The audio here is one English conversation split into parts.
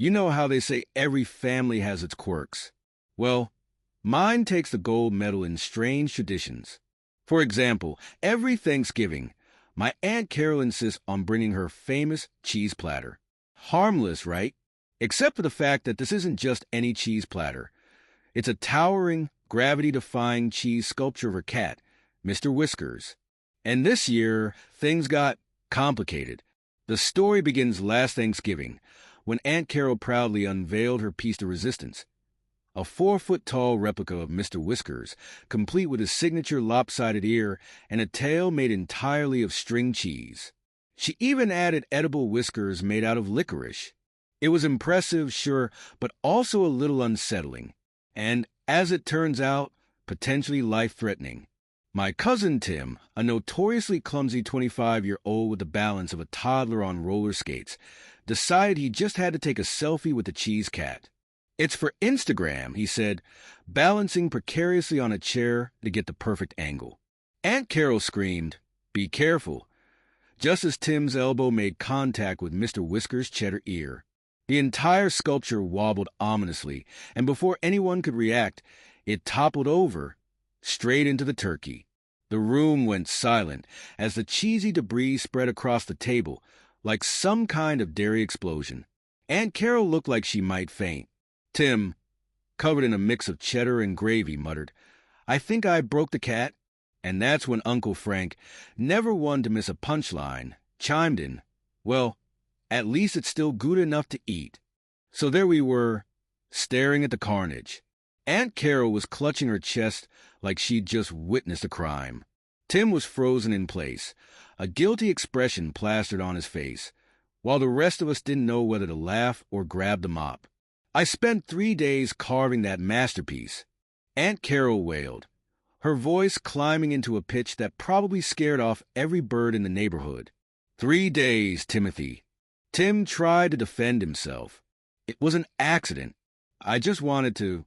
You know how they say every family has its quirks. Well, mine takes the gold medal in strange traditions. For example, every Thanksgiving, my Aunt Carol insists on bringing her famous cheese platter. Harmless, right? Except for the fact that this isn't just any cheese platter. It's a towering, gravity-defying cheese sculpture of her cat, Mr. Whiskers. And this year, things got complicated. The story begins last Thanksgiving, when Aunt Carol proudly unveiled her piece de resistance. A 4-foot-tall replica of Mr. Whiskers, complete with his signature lopsided ear and a tail made entirely of string cheese. She even added edible whiskers made out of licorice. It was impressive, sure, but also a little unsettling. And, as it turns out, potentially life-threatening. My cousin Tim, a notoriously clumsy 25-year-old with the balance of a toddler on roller skates, decided he just had to take a selfie with the cheese cat. It's for Instagram, he said, balancing precariously on a chair to get the perfect angle. Aunt Carol screamed, "Be careful," just as Tim's elbow made contact with Mr. Whiskers' cheddar ear. The entire sculpture wobbled ominously, and before anyone could react, it toppled over, straight into the turkey. The room went silent as the cheesy debris spread across the table like some kind of dairy explosion. Aunt Carol looked like she might faint. Tim, covered in a mix of cheddar and gravy, muttered, "I think I broke the cat." And that's when Uncle Frank, never one to miss a punchline, chimed in, "Well, at least it's still good enough to eat." So there we were, staring at the carnage. Aunt Carol was clutching her chest like she'd just witnessed a crime. Tim was frozen in place, a guilty expression plastered on his face, while the rest of us didn't know whether to laugh or grab the mop. I spent 3 days carving that masterpiece. Aunt Carol wailed, her voice climbing into a pitch that probably scared off every bird in the neighborhood. 3 days, Timothy. Tim tried to defend himself. It was an accident. I just wanted to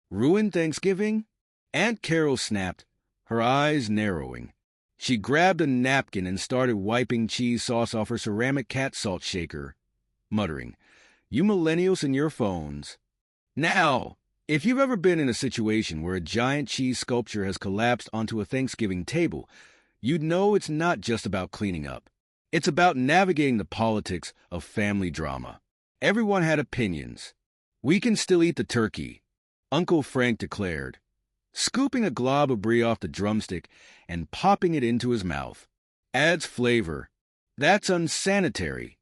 ruin Thanksgiving? Aunt Carol snapped, her eyes narrowing. She grabbed a napkin and started wiping cheese sauce off her ceramic cat salt shaker, muttering, "You millennials and your phones." Now, if you've ever been in a situation where a giant cheese sculpture has collapsed onto a Thanksgiving table, you'd know it's not just about cleaning up. It's about navigating the politics of family drama. Everyone had opinions. "We can still eat the turkey," Uncle Frank declared, scooping a glob of brie off the drumstick and popping it into his mouth. "Adds flavor. That's unsanitary,"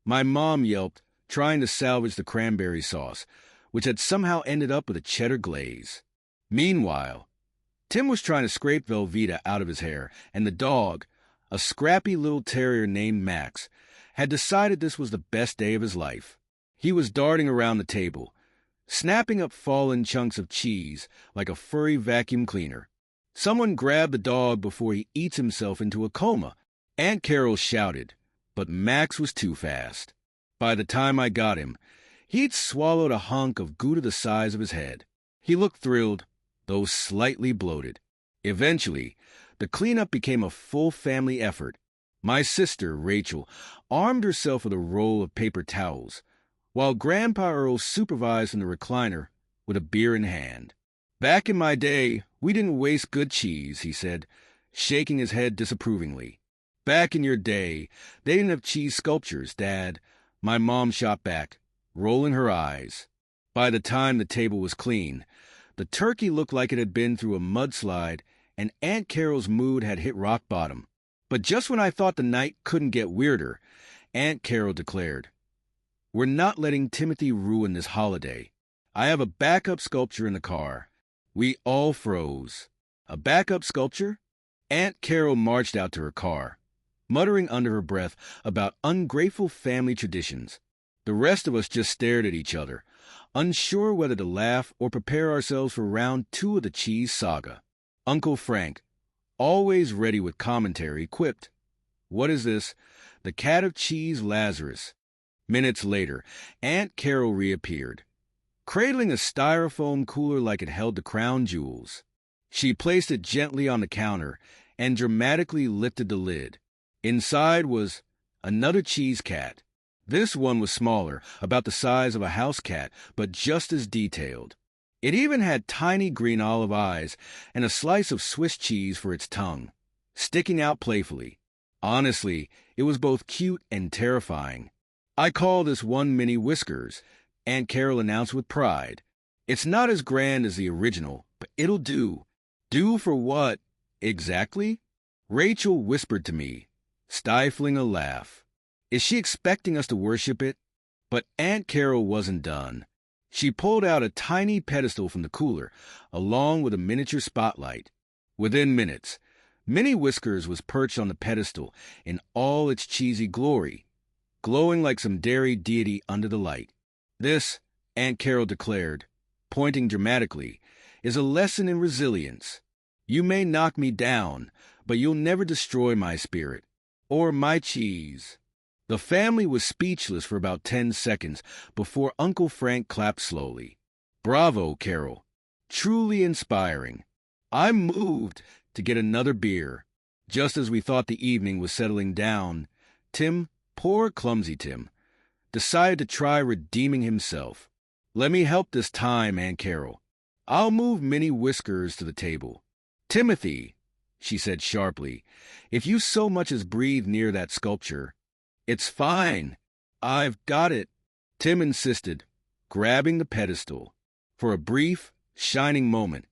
my mom yelped, trying to salvage the cranberry sauce, which had somehow ended up with a cheddar glaze. Meanwhile, Tim was trying to scrape Velveeta out of his hair, and the dog, a scrappy little terrier named Max, had decided this was the best day of his life. He was darting around the table, snapping up fallen chunks of cheese like a furry vacuum cleaner. "Someone grab the dog before he eats himself into a coma," Aunt Carol shouted, but Max was too fast. By the time I got him, he'd swallowed a hunk of Gouda the size of his head. He looked thrilled, though slightly bloated. Eventually, the cleanup became a full family effort. My sister, Rachel, armed herself with a roll of paper towels, while Grandpa Earl supervised from the recliner with a beer in hand. "Back in my day, we didn't waste good cheese," he said, shaking his head disapprovingly. "Back in your day, they didn't have cheese sculptures, Dad," my mom shot back, rolling her eyes. By the time the table was clean, the turkey looked like it had been through a mudslide, and Aunt Carol's mood had hit rock bottom. But just when I thought the night couldn't get weirder, Aunt Carol declared, "We're not letting Timothy ruin this holiday. I have a backup sculpture in the car." We all froze. A backup sculpture? Aunt Carol marched out to her car, muttering under her breath about ungrateful family traditions. The rest of us just stared at each other, unsure whether to laugh or prepare ourselves for round 2 of the cheese saga. Uncle Frank, always ready with commentary, quipped, "What is this? The cat of cheese Lazarus." Minutes later, Aunt Carol reappeared, cradling a styrofoam cooler like it held the crown jewels. She placed it gently on the counter and dramatically lifted the lid. Inside was another cheese cat, This one was smaller, about the size of a house cat, but just as detailed. It even had tiny green olive eyes and a slice of Swiss cheese for its tongue, sticking out playfully. Honestly, it was both cute and terrifying. "I call this one Mini Whiskers," Aunt Carol announced with pride. "It's not as grand as the original, but it'll do." "Do for what, exactly?" Rachel whispered to me, stifling a laugh. "Is she expecting us to worship it?" But Aunt Carol wasn't done. She pulled out a tiny pedestal from the cooler, along with a miniature spotlight. Within minutes, Minnie Whiskers was perched on the pedestal in all its cheesy glory, glowing like some dairy deity under the light. "This," Aunt Carol declared, pointing dramatically, "is a lesson in resilience. You may knock me down, but you'll never destroy my spirit. Or my cheese." The family was speechless for about 10 seconds before Uncle Frank clapped slowly. "Bravo, Carol. Truly inspiring. I'm moved," to get another beer. Just as we thought the evening was settling down, Tim, poor clumsy Tim, decided to try redeeming himself. "Let me help this time, Aunt Carol. I'll move Minnie Whiskers to the table." "Timothy," she said sharply, "if you so much as breathe near that sculpture—" "It's fine. I've got it," Tim insisted, grabbing the pedestal. For a brief, shining moment,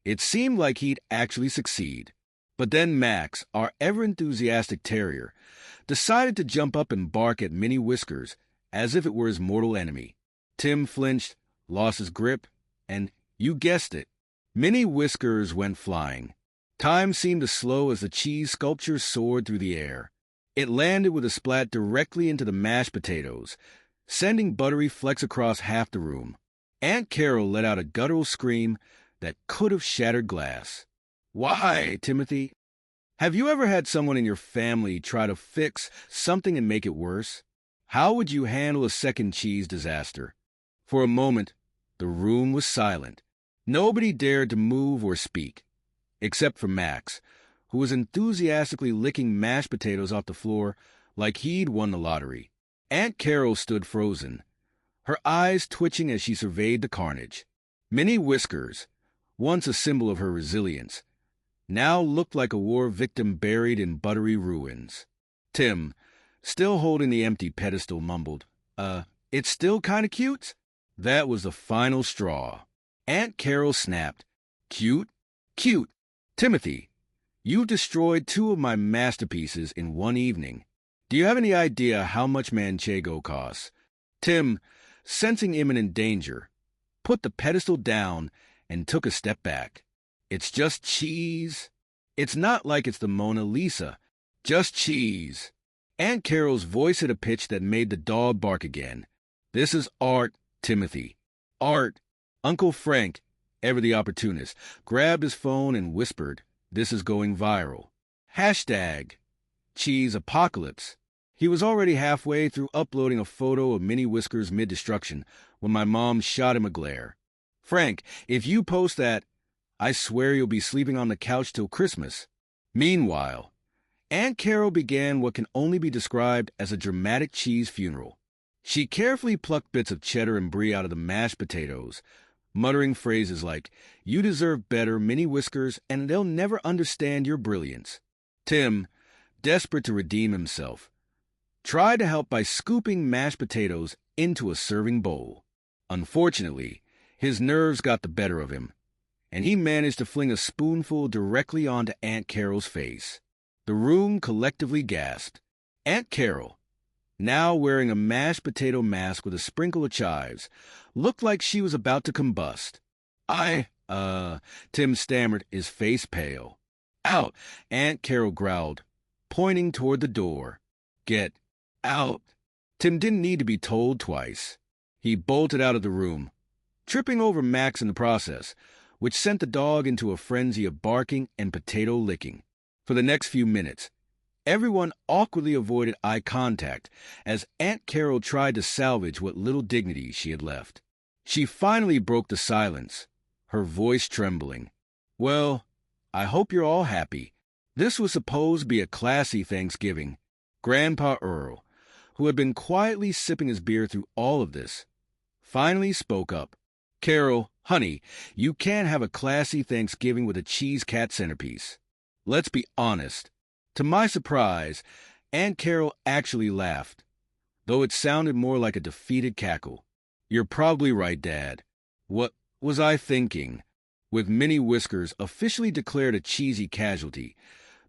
it seemed like he'd actually succeed. But then Max, our ever-enthusiastic terrier, decided to jump up and bark at Minnie Whiskers as if it were his mortal enemy. Tim flinched, lost his grip, and, you guessed it, Minnie Whiskers went flying. Time seemed to slow as the cheese sculpture soared through the air. It landed with a splat directly into the mashed potatoes, sending buttery flecks across half the room. Aunt Carol let out a guttural scream that could have shattered glass. "Why, Timothy? Have you ever had someone in your family try to fix something and make it worse? How would you handle a second cheese disaster?" For a moment, the room was silent. Nobody dared to move or speak, except for Max, who was enthusiastically licking mashed potatoes off the floor like he'd won the lottery. Aunt Carol stood frozen, her eyes twitching as she surveyed the carnage. Minnie Whiskers, once a symbol of her resilience, now looked like a war victim buried in buttery ruins. Tim, still holding the empty pedestal, mumbled, "It's still kinda cute?" That was the final straw. Aunt Carol snapped, "Cute? Cute. Timothy, you've destroyed 2 of my masterpieces in one evening. Do you have any idea how much Manchego costs?" Tim, sensing imminent danger, put the pedestal down and took a step back. "It's just cheese. It's not like it's the Mona Lisa. Just cheese." Aunt Carol's voice hit a pitch that made the dog bark again. "This is art, Timothy. Art." Uncle Frank, ever the opportunist, grabbed his phone and whispered, "This is going viral. Hashtag cheese apocalypse." He was already halfway through uploading a photo of Minnie Whiskers mid-destruction when my mom shot him a glare. "Frank, if you post that, I swear you'll be sleeping on the couch till Christmas." Meanwhile, Aunt Carol began what can only be described as a dramatic cheese funeral. She carefully plucked bits of cheddar and brie out of the mashed potatoes, muttering phrases like, "You deserve better, Minnie Whiskers, and they'll never understand your brilliance." Tim, desperate to redeem himself, tried to help by scooping mashed potatoes into a serving bowl. Unfortunately, his nerves got the better of him, and he managed to fling a spoonful directly onto Aunt Carol's face. The room collectively gasped. Aunt Carol, now wearing a mashed potato mask with a sprinkle of chives, looked like she was about to combust. Tim stammered, his face pale. "Out," Aunt Carol growled, pointing toward the door. "Get out." Tim didn't need to be told twice. He bolted out of the room, tripping over Max in the process, which sent the dog into a frenzy of barking and potato licking. For the next few minutes, everyone awkwardly avoided eye contact as Aunt Carol tried to salvage what little dignity she had left. She finally broke the silence, her voice trembling. "Well, I hope you're all happy. This was supposed to be a classy Thanksgiving. Grandpa Earl, who had been quietly sipping his beer through all of this, finally spoke up. Carol, honey, you can't have a classy Thanksgiving with a cheese cat centerpiece. Let's be honest. To my surprise, Aunt Carol actually laughed, though it sounded more like a defeated cackle. You're probably right, Dad. What was I thinking? With Minnie Whiskers officially declared a cheesy casualty,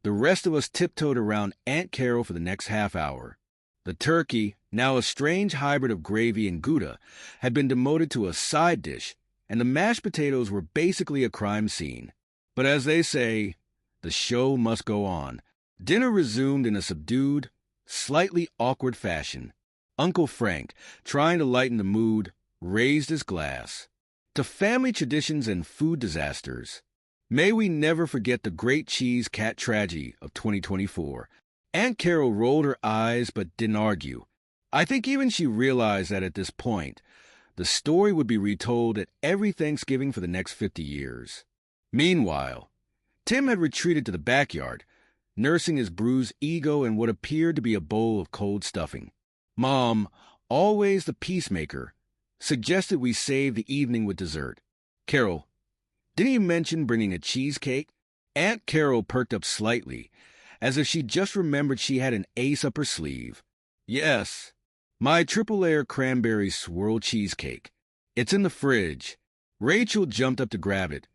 the rest of us tiptoed around Aunt Carol for the next half hour. The turkey, now a strange hybrid of gravy and Gouda, had been demoted to a side dish, and the mashed potatoes were basically a crime scene. But as they say, the show must go on. Dinner resumed in a subdued, slightly awkward fashion. Uncle Frank, trying to lighten the mood, raised his glass. To family traditions and food disasters. May we never forget the great cheese cat tragedy of 2024. Aunt Carol rolled her eyes but didn't argue. I think even she realized that at this point, the story would be retold at every Thanksgiving for the next 50 years. Meanwhile, Tim had retreated to the backyard, nursing his bruised ego in what appeared to be a bowl of cold stuffing. Mom, always the peacemaker, suggested we save the evening with dessert. Carol, didn't you mention bringing a cheesecake? Aunt Carol perked up slightly, as if she just remembered she had an ace up her sleeve. Yes, my triple-layer cranberry swirl cheesecake. It's in the fridge. Rachel jumped up to grab it,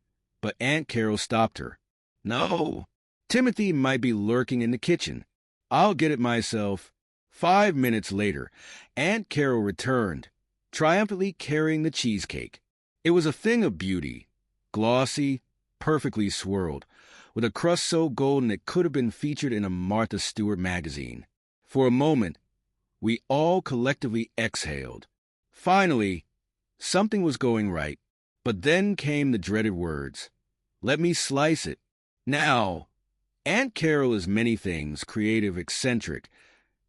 but Aunt Carol stopped her. No, Timothy might be lurking in the kitchen. I'll get it myself. 5 minutes later, Aunt Carol returned, triumphantly carrying the cheesecake. It was a thing of beauty, glossy, perfectly swirled, with a crust so golden it could have been featured in a Martha Stewart magazine. For a moment, we all collectively exhaled. Finally, something was going right. But then came the dreaded words. Let me slice it. Now, Aunt Carol is many things, creative, eccentric,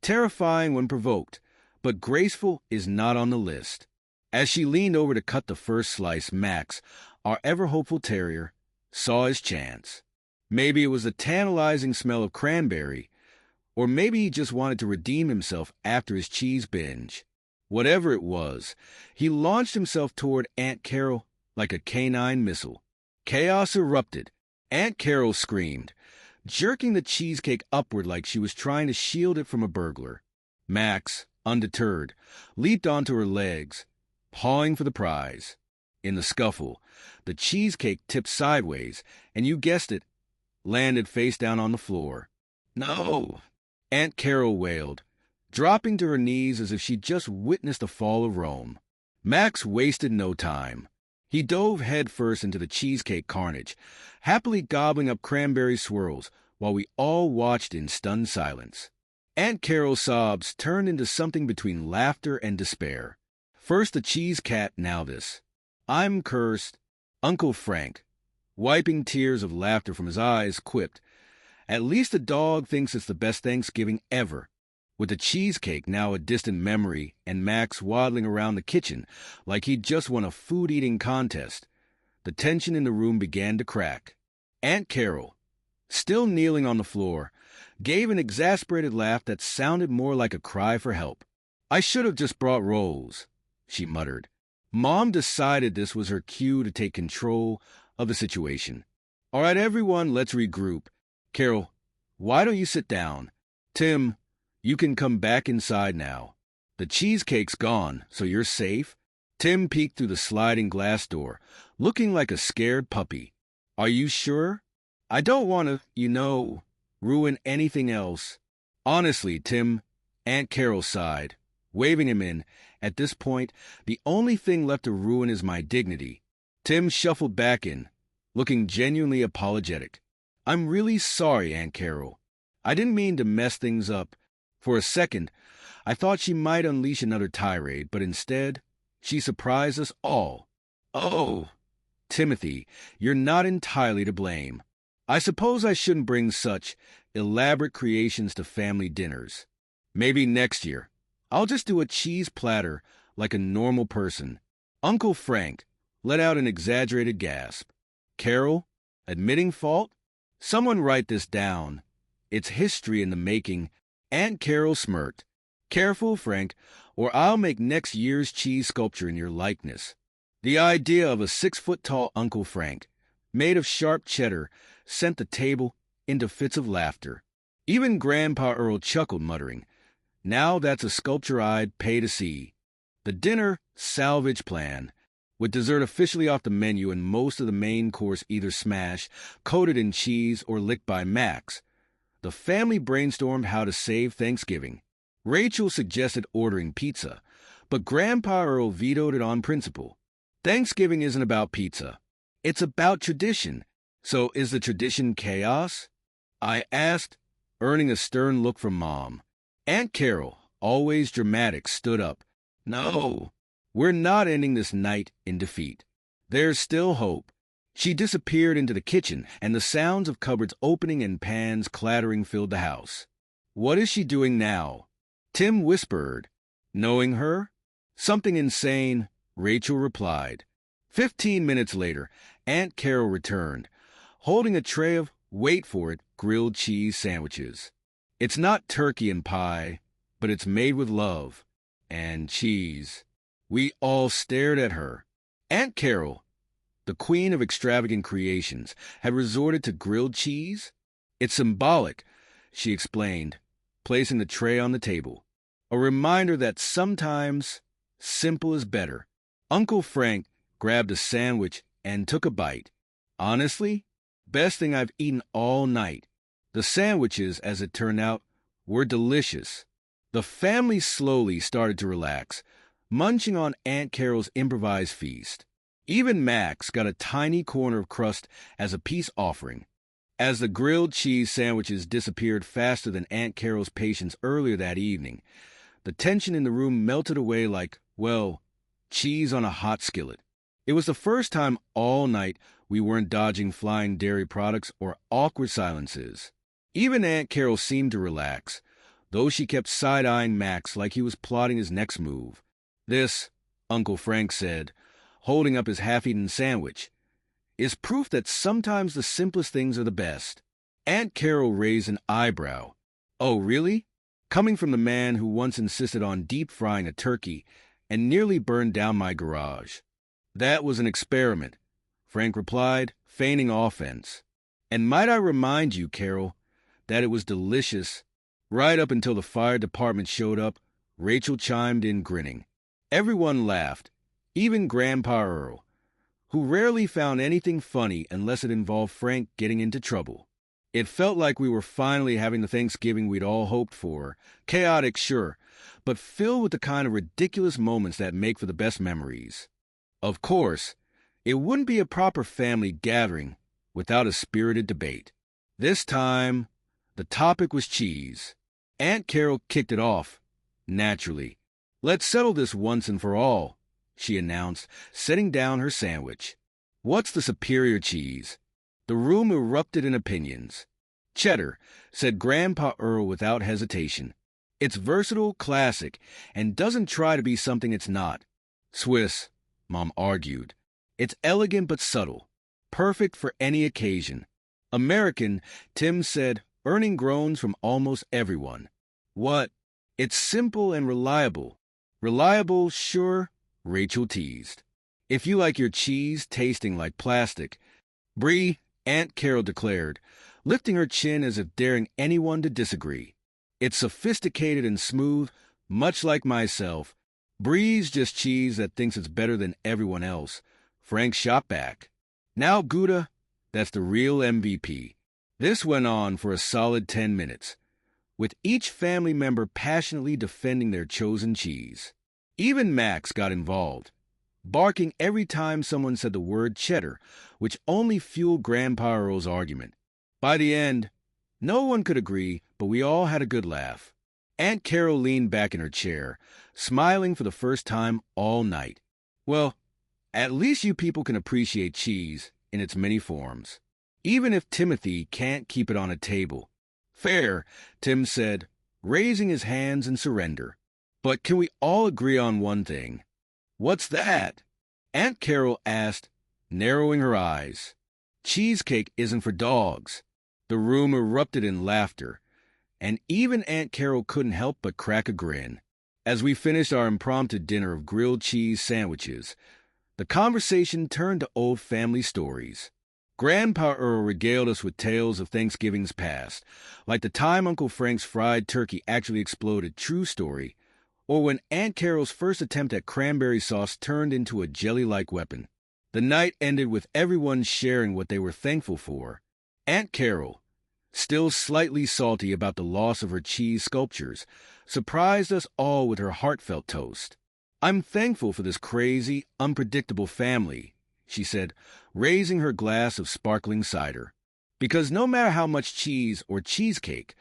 terrifying when provoked, but graceful is not on the list. As she leaned over to cut the first slice, Max, our ever-hopeful terrier, saw his chance. Maybe it was the tantalizing smell of cranberry, or maybe he just wanted to redeem himself after his cheese binge. Whatever it was, he launched himself toward Aunt Carol like a canine missile. Chaos erupted. Aunt Carol screamed, jerking the cheesecake upward like she was trying to shield it from a burglar. Max, undeterred, leaped onto her legs, pawing for the prize. In the scuffle, the cheesecake tipped sideways, and you guessed it, landed face down on the floor. No! Aunt Carol wailed, dropping to her knees as if she'd just witnessed the fall of Rome. Max wasted no time. He dove headfirst into the cheesecake carnage, happily gobbling up cranberry swirls while we all watched in stunned silence. Aunt Carol's sobs turned into something between laughter and despair. First the cheese cat, now this. I'm cursed. Uncle Frank, wiping tears of laughter from his eyes, quipped, At least the dog thinks it's the best Thanksgiving ever. With the cheesecake now a distant memory and Max waddling around the kitchen like he'd just won a food-eating contest, the tension in the room began to crack. Aunt Carol, still kneeling on the floor, gave an exasperated laugh that sounded more like a cry for help. I should have just brought rolls, she muttered. Mom decided this was her cue to take control of the situation. All right, everyone, let's regroup. Carol, why don't you sit down? Tim, you can come back inside now. The cheesecake's gone, so you're safe. Tim peeked through the sliding glass door, looking like a scared puppy. Are you sure? I don't want to, ruin anything else. Honestly, Tim, Aunt Carol sighed, waving him in. At this point, the only thing left to ruin is my dignity. Tim shuffled back in, looking genuinely apologetic. I'm really sorry, Aunt Carol. I didn't mean to mess things up. For a second, I thought she might unleash another tirade, but instead, she surprised us all. Oh, Timothy, you're not entirely to blame. I suppose I shouldn't bring such elaborate creations to family dinners. Maybe next year, I'll just do a cheese platter like a normal person. Uncle Frank let out an exaggerated gasp. Carol, admitting fault? Someone write this down. It's history in the making. Aunt Carol smirked. Careful, Frank, or I'll make next year's cheese sculpture in your likeness. The idea of a 6-foot-tall Uncle Frank, made of sharp cheddar, sent the table into fits of laughter. Even Grandpa Earl chuckled, muttering, "Now that's a sculpture I'd pay to see." The dinner salvage plan, with dessert officially off the menu and most of the main course either smashed, coated in cheese, or licked by Max. The family brainstormed how to save Thanksgiving. Rachel suggested ordering pizza, but Grandpa Earl vetoed it on principle. Thanksgiving isn't about pizza. It's about tradition. So is the tradition chaos? I asked, earning a stern look from Mom. Aunt Carol, always dramatic, stood up. "No, we're not ending this night in defeat. There's still hope." She disappeared into the kitchen, and the sounds of cupboards opening and pans clattering filled the house. "What is she doing now?" Tim whispered. "Knowing her? Something insane," Rachel replied. 15 minutes later, Aunt Carol returned, holding a tray of, wait for it, grilled cheese sandwiches. It's not turkey and pie, but it's made with love and cheese. We all stared at her. Aunt Carol, the queen of extravagant creations, had resorted to grilled cheese? "It's symbolic," she explained, placing the tray on the table. "A reminder that sometimes simple is better." Uncle Frank grabbed a sandwich and took a bite. "Honestly, best thing I've eaten all night." The sandwiches, as it turned out, were delicious. The family slowly started to relax, munching on Aunt Carol's improvised feast. Even Max got a tiny corner of crust as a peace offering. As the grilled cheese sandwiches disappeared faster than Aunt Carol's patience earlier that evening, the tension in the room melted away like, well, cheese on a hot skillet. It was the first time all night we weren't dodging flying dairy products or awkward silences. Even Aunt Carol seemed to relax, though she kept side-eyeing Max like he was plotting his next move. "This," Uncle Frank said, holding up his half-eaten sandwich, "is proof that sometimes the simplest things are the best." Aunt Carol raised an eyebrow. "Oh, really?" Coming from the man who once insisted on deep-frying a turkey and nearly burned down my garage. "That was an experiment," Frank replied, feigning offense. "And might I remind you, Carol, that it was delicious." Right up until the fire department showed up, Rachel chimed in, grinning. Everyone laughed, even Grandpa Earl, who rarely found anything funny unless it involved Frank getting into trouble. It felt like we were finally having the Thanksgiving we'd all hoped for. Chaotic, sure, but filled with the kind of ridiculous moments that make for the best memories. Of course, it wouldn't be a proper family gathering without a spirited debate. This time, the topic was cheese. Aunt Carol kicked it off, naturally. "Let's settle this once and for all," she announced, setting down her sandwich. "What's the superior cheese?" The room erupted in opinions. "Cheddar," said Grandpa Earl without hesitation. "It's versatile, classic, and doesn't try to be something it's not." "Swiss," Mom argued. "It's elegant but subtle, perfect for any occasion." "American," Tim said, earning groans from almost everyone. "What?" "It's simple and reliable." "Reliable, sure," Rachel teased. "If you like your cheese tasting like plastic." "Brie," Aunt Carol declared, lifting her chin as if daring anyone to disagree. "It's sophisticated and smooth, much like myself. Brie's just cheese that thinks it's better than everyone else," Frank shot back. "Now, Gouda, that's the real MVP." This went on for a solid 10 minutes, with each family member passionately defending their chosen cheese. Even Max got involved, barking every time someone said the word cheddar, which only fueled Grandpa Earl's argument. By the end, no one could agree, but we all had a good laugh. Aunt Carol leaned back in her chair, smiling for the first time all night. "Well, at least you people can appreciate cheese in its many forms, even if Timothy can't keep it on a table." "Fair," Tim said, raising his hands in surrender. "But can we all agree on one thing?" "What's that?" Aunt Carol asked, narrowing her eyes. "Cheesecake isn't for dogs." The room erupted in laughter, and even Aunt Carol couldn't help but crack a grin. As we finished our impromptu dinner of grilled cheese sandwiches, the conversation turned to old family stories. Grandpa Earl regaled us with tales of Thanksgivings past, like the time Uncle Frank's fried turkey actually exploded, true story, or when Aunt Carol's first attempt at cranberry sauce turned into a jelly-like weapon. The night ended with everyone sharing what they were thankful for. Aunt Carol, still slightly salty about the loss of her cheese sculptures, surprised us all with her heartfelt toast. "I'm thankful for this crazy, unpredictable family," she said, raising her glass of sparkling cider. "Because no matter how much cheese or cheesecake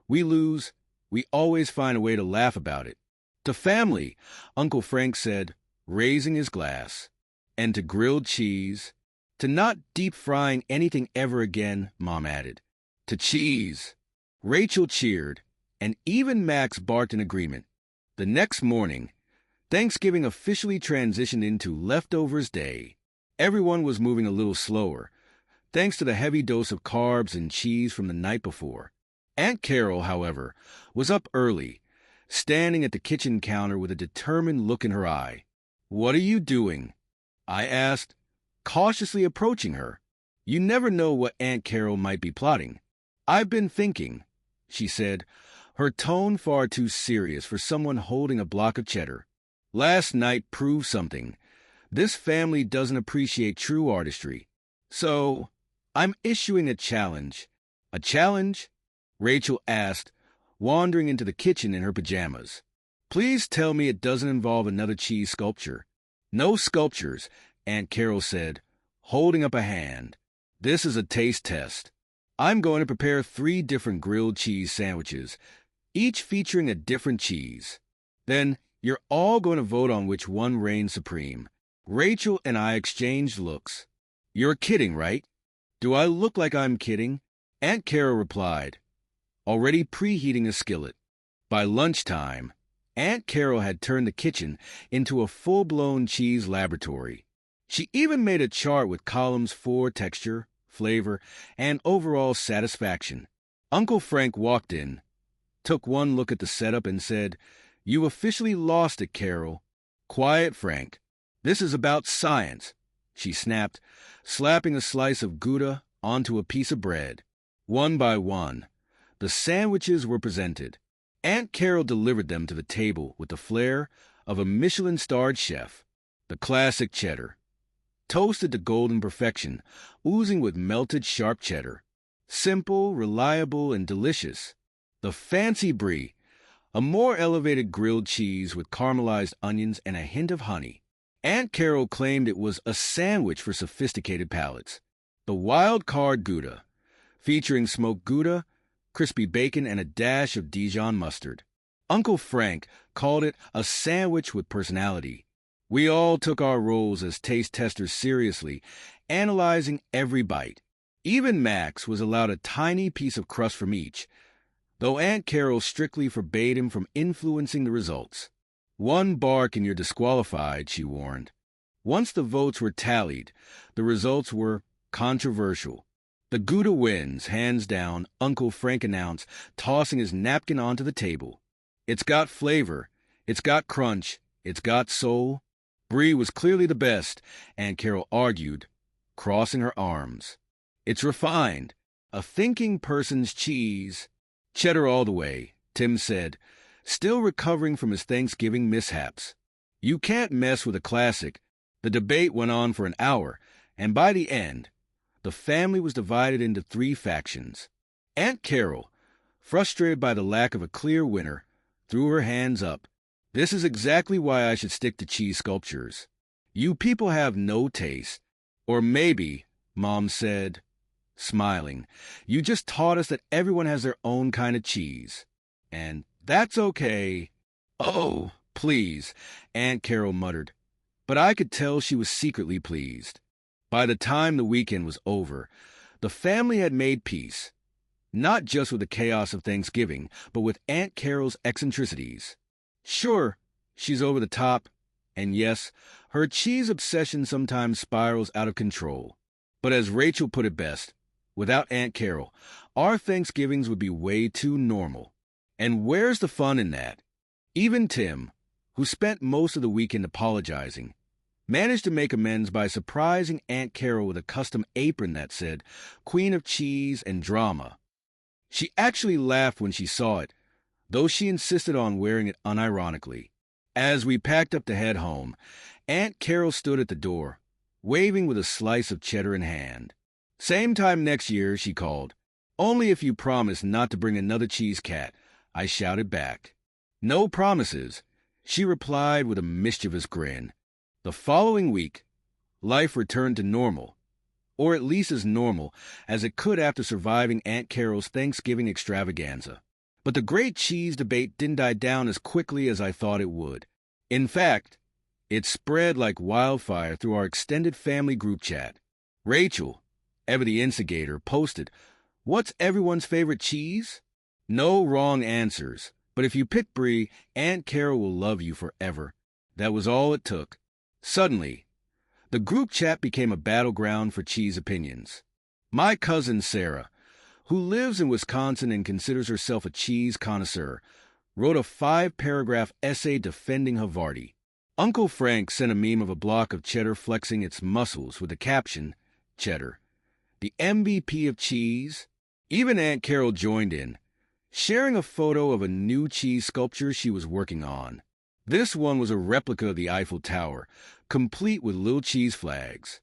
we lose, we always find a way to laugh about it. To family," Uncle Frank said, raising his glass. "And to grilled cheese. To not deep-frying anything ever again," Mom added. "To cheese." Rachel cheered, and even Max barked in agreement. The next morning, Thanksgiving officially transitioned into Leftovers Day. Everyone was moving a little slower, thanks to the heavy dose of carbs and cheese from the night before. Aunt Carol, however, was up early, standing at the kitchen counter with a determined look in her eye. "What are you doing?" I asked, cautiously approaching her. You never know what Aunt Carol might be plotting. "I've been thinking," she said, her tone far too serious for someone holding a block of cheddar. "Last night proved something. This family doesn't appreciate true artistry. So, I'm issuing a challenge." "A challenge?" Rachel asked, wandering into the kitchen in her pajamas. "Please tell me it doesn't involve another cheese sculpture." "No sculptures," Aunt Carol said, holding up a hand. "This is a taste test. I'm going to prepare 3 different grilled cheese sandwiches, each featuring a different cheese. Then you're all going to vote on which one reigns supreme." Rachel and I exchanged looks. "You're kidding, right?" "Do I look like I'm kidding?" Aunt Carol replied, already preheating a skillet. By lunchtime, Aunt Carol had turned the kitchen into a full-blown cheese laboratory. She even made a chart with columns for texture, flavor, and overall satisfaction. Uncle Frank walked in, took one look at the setup, and said, "You officially lost it, Carol." "Quiet, Frank. This is about science," she snapped, slapping a slice of Gouda onto a piece of bread. One by one, the sandwiches were presented. Aunt Carol delivered them to the table with the flair of a Michelin-starred chef. The classic cheddar, toasted to golden perfection, oozing with melted sharp cheddar. Simple, reliable, and delicious. The fancy brie, a more elevated grilled cheese with caramelized onions and a hint of honey. Aunt Carol claimed it was a sandwich for sophisticated palates. The wild card Gouda, featuring smoked Gouda, crispy bacon, and a dash of Dijon mustard. Uncle Frank called it a sandwich with personality. We all took our roles as taste testers seriously, analyzing every bite. Even Max was allowed a tiny piece of crust from each, though Aunt Carol strictly forbade him from influencing the results. "One bark and you're disqualified," she warned. Once the votes were tallied, the results were controversial. "The Gouda wins, hands down," Uncle Frank announced, tossing his napkin onto the table. "It's got flavor, it's got crunch, it's got soul." Brie was clearly the best, Aunt Carol argued, crossing her arms. "It's refined, a thinking person's cheese." "Cheddar all the way," Tim said, still recovering from his Thanksgiving mishaps. "You can't mess with a classic." The debate went on for an hour, and by the end, the family was divided into 3 factions. Aunt Carol, frustrated by the lack of a clear winner, threw her hands up. "This is exactly why I should stick to cheese sculptures. You people have no taste. Or maybe," Mom said, smiling, "you just taught us that everyone has their own kind of cheese. And that's okay." "Oh, please," Aunt Carol muttered, but I could tell she was secretly pleased. By the time the weekend was over, the family had made peace, not just with the chaos of Thanksgiving, but with Aunt Carol's eccentricities. Sure, she's over the top, and yes, her cheese obsession sometimes spirals out of control. But as Rachel put it best, without Aunt Carol, our Thanksgivings would be way too normal. And where's the fun in that? Even Tim, who spent most of the weekend apologizing, managed to make amends by surprising Aunt Carol with a custom apron that said, "Queen of Cheese and Drama." She actually laughed when she saw it, though she insisted on wearing it unironically. As we packed up to head home, Aunt Carol stood at the door, waving with a slice of cheddar in hand. "Same time next year," she called. "Only if you promise not to bring another cheese cat," I shouted back. "No promises," she replied with a mischievous grin. The following week, life returned to normal, or at least as normal as it could after surviving Aunt Carol's Thanksgiving extravaganza. But the great cheese debate didn't die down as quickly as I thought it would. In fact, it spread like wildfire through our extended family group chat. Rachel, ever the instigator, posted, "What's everyone's favorite cheese?" No wrong answers, but if you pick Brie, Aunt Carol will love you forever. That was all it took. Suddenly, the group chat became a battleground for cheese opinions. My cousin Sarah, who lives in Wisconsin and considers herself a cheese connoisseur, wrote a 5-paragraph essay defending Havarti. Uncle Frank sent a meme of a block of cheddar flexing its muscles with the caption, "Cheddar, the MVP of cheese." Even Aunt Carol joined in, sharing a photo of a new cheese sculpture she was working on. This one was a replica of the Eiffel Tower, complete with little cheese flags.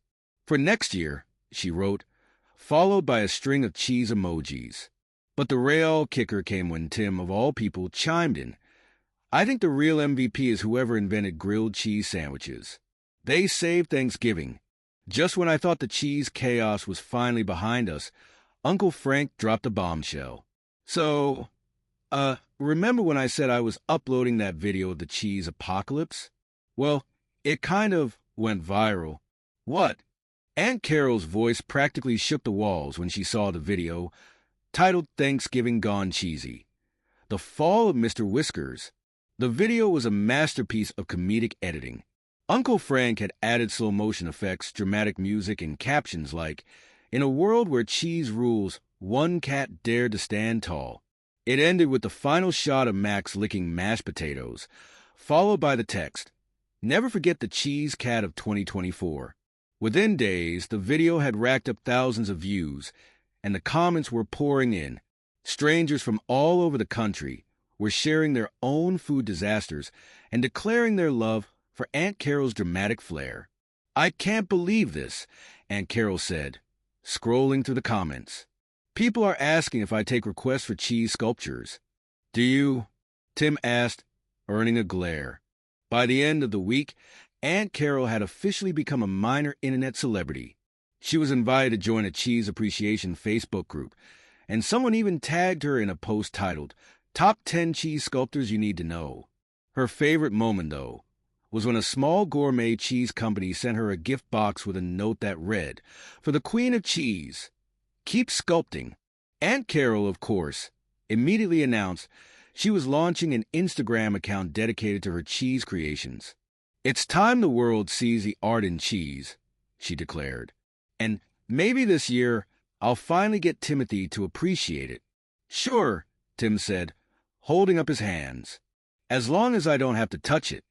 "For next year," she wrote, followed by a string of cheese emojis. But the real kicker came when Tim, of all people, chimed in. "I think the real MVP is whoever invented grilled cheese sandwiches. They saved Thanksgiving." Just when I thought the cheese chaos was finally behind us, Uncle Frank dropped a bombshell. "So, remember when I said I was uploading that video of the cheese apocalypse? Well, it kind of went viral." "What?" Aunt Carol's voice practically shook the walls when she saw the video, titled "Thanksgiving Gone Cheesy: The Fall of Mr. Whiskers." The video was a masterpiece of comedic editing. Uncle Frank had added slow-motion effects, dramatic music, and captions like, "In a world where cheese rules, one cat dared to stand tall." It ended with the final shot of Max licking mashed potatoes, followed by the text, "Never forget the cheese cat of 2024. Within days, the video had racked up thousands of views, and the comments were pouring in. Strangers from all over the country were sharing their own food disasters and declaring their love for Aunt Carol's dramatic flair. "I can't believe this," Aunt Carol said, scrolling through the comments. "People are asking if I take requests for cheese sculptures." "Do you?" Tim asked, earning a glare. By the end of the week, Aunt Carol had officially become a minor internet celebrity. She was invited to join a cheese appreciation Facebook group, and someone even tagged her in a post titled, "Top 10 Cheese Sculptors You Need to Know." Her favorite moment, though, was when a small gourmet cheese company sent her a gift box with a note that read, "For the Queen of Cheese, keep sculpting." Aunt Carol, of course, immediately announced she was launching an Instagram account dedicated to her cheese creations. "It's time the world sees the art in cheese," she declared. "And maybe this year I'll finally get Timothy to appreciate it." "Sure," Tim said, holding up his hands, "as long as I don't have to touch it."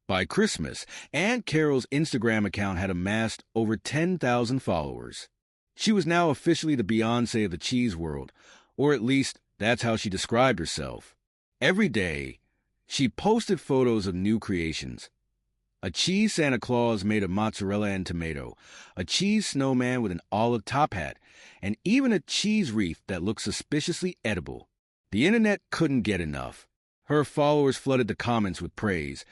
By Christmas, Aunt Carol's Instagram account had amassed over 10,000 followers. She was now officially the Beyoncé of the cheese world, or at least that's how she described herself. Every day, she posted photos of new creations. A cheese Santa Claus made of mozzarella and tomato, a cheese snowman with an olive top hat, and even a cheese wreath that looked suspiciously edible. The internet couldn't get enough. Her followers flooded the comments with praise,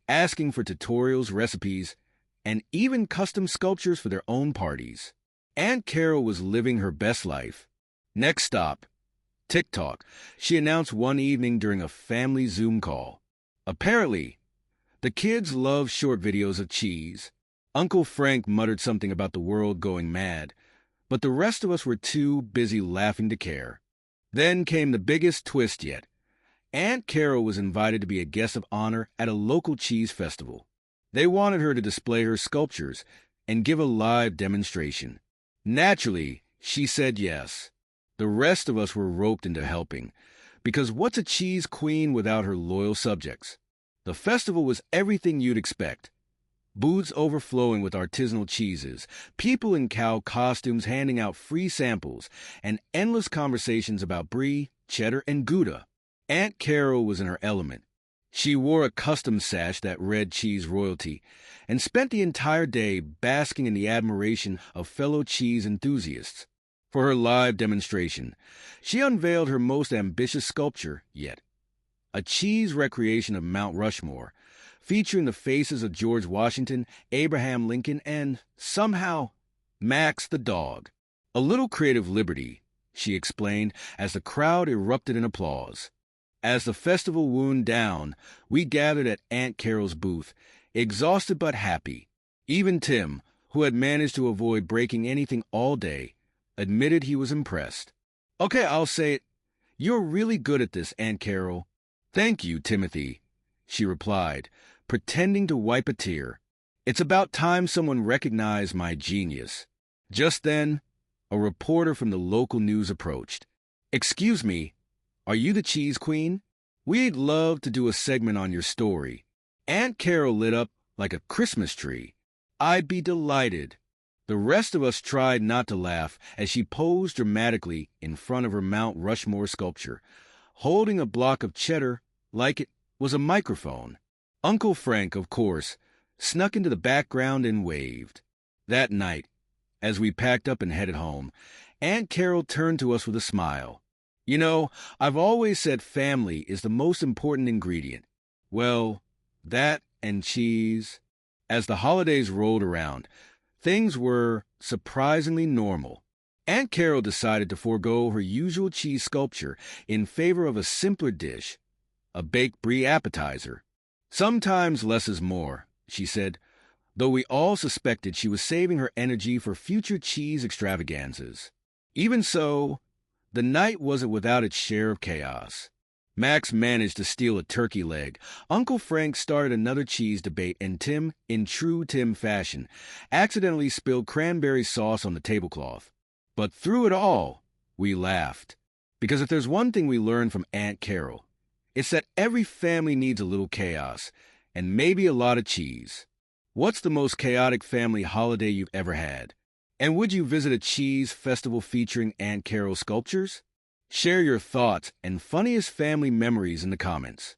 asking for tutorials, recipes, and even custom sculptures for their own parties. Aunt Carol was living her best life. Next stop, TikTok, she announced one evening during a family Zoom call. Apparently, the kids love short videos of cheese. Uncle Frank muttered something about the world going mad, but the rest of us were too busy laughing to care. Then came the biggest twist yet. Aunt Carol was invited to be a guest of honor at a local cheese festival. They wanted her to display her sculptures and give a live demonstration. Naturally, she said yes. The rest of us were roped into helping, because what's a cheese queen without her loyal subjects? The festival was everything you'd expect. Booths overflowing with artisanal cheeses, people in cow costumes handing out free samples, and endless conversations about brie, cheddar, and Gouda. Aunt Carol was in her element. She wore a custom sash that read cheese royalty and spent the entire day basking in the admiration of fellow cheese enthusiasts. For her live demonstration, she unveiled her most ambitious sculpture yet, a cheese recreation of Mount Rushmore, featuring the faces of George Washington, Abraham Lincoln, and, somehow, Max the dog. A little creative liberty, she explained as the crowd erupted in applause. As the festival wound down, we gathered at Aunt Carol's booth, exhausted but happy. Even Tim, who had managed to avoid breaking anything all day, admitted he was impressed. "Okay, I'll say it. You're really good at this, Aunt Carol." "Thank you, Timothy," she replied, pretending to wipe a tear. "It's about time someone recognized my genius." Just then, a reporter from the local news approached. "Excuse me, are you the cheese queen? We'd love to do a segment on your story." Aunt Carol lit up like a Christmas tree. "I'd be delighted." The rest of us tried not to laugh as she posed dramatically in front of her Mount Rushmore sculpture, holding a block of cheddar like it was a microphone. Uncle Frank, of course, snuck into the background and waved. That night, as we packed up and headed home, Aunt Carol turned to us with a smile. "You know, I've always said family is the most important ingredient." Well, that and cheese. As the holidays rolled around, things were surprisingly normal. Aunt Carol decided to forego her usual cheese sculpture in favor of a simpler dish, a baked brie appetizer. "Sometimes less is more," she said, though we all suspected she was saving her energy for future cheese extravaganzas. Even so, the night wasn't without its share of chaos. Max managed to steal a turkey leg. Uncle Frank started another cheese debate, and Tim, in true Tim fashion, accidentally spilled cranberry sauce on the tablecloth. But through it all, we laughed. Because if there's one thing we learned from Aunt Carol, it's that every family needs a little chaos, and maybe a lot of cheese. What's the most chaotic family holiday you've ever had? And would you visit a cheese festival featuring Aunt Carol sculptures? Share your thoughts and funniest family memories in the comments.